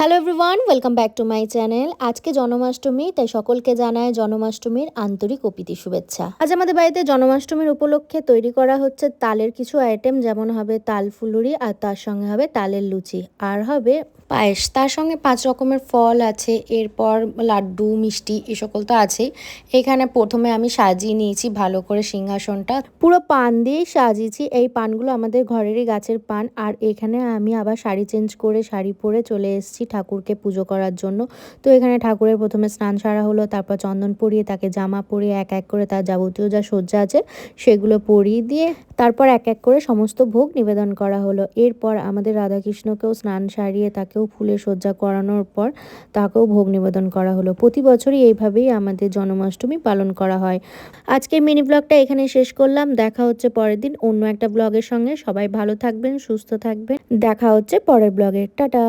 Hello everyone, welcome back to my channel. আজকে জন্মাষ্টমী, তাই সকলকে জানায় জন্মাষ্টমীর আন্তরিক ও প্রীতি শুভেচ্ছা। আজ আমাদের বাড়িতে জন্মাষ্টমীর উপলক্ষে তৈরি করা হচ্ছে তালের কিছু আইটেম, যেমন হবে তাল ফুলুরি, আর তার সঙ্গে হবে তালের লুচি, আর হবে পায়েস। তার সঙ্গে 5 রকমের ফল আছে, এরপর লাড্ডু, মিষ্টি, এ সকল তো আছেই। এখানে প্রথমে আমি সাজিয়ে নিয়েছি ভালো করে সিংহাসনটা, পুরো পান দিয়েই সাজিয়েছি। এই পানগুলো আমাদের ঘরেরই গাছের পান। আর এখানে আমি আবার শাড়ি চেঞ্জ করে শাড়ি পরে চলে এসেছি ঠাকুরকে পুজো করার জন্য। তো এখানে ঠাকুরের প্রথমে স্নান সারা হলো, তারপর চন্দন পরিয়ে তাকে জামা পরিয়ে এক এক করে তার যাবতীয় যা সজ্জা আছে সেগুলো পরিয়ে দিয়ে তারপর এক এক করে সমস্ত ভোগ নিবেদন করা হলো। এরপর আমাদের রাধাকৃষ্ণকেও স্নান সারিয়ে তাকেও ফুলের সজ্জা করানোর পর তাকেও ভোগ নিবেদন করা হলো। প্রতি বছরই এইভাবেই আমাদের জন্মাষ্টমী পালন করা হয়। আজকে মিনি ব্লগটা এখানে শেষ করলাম। দেখা হচ্ছে পরের দিন অন্য একটা ব্লগের সঙ্গে। সবাই ভালো থাকবেন, সুস্থ থাকবেন। দেখা হচ্ছে পরের ব্লগে। টাটা।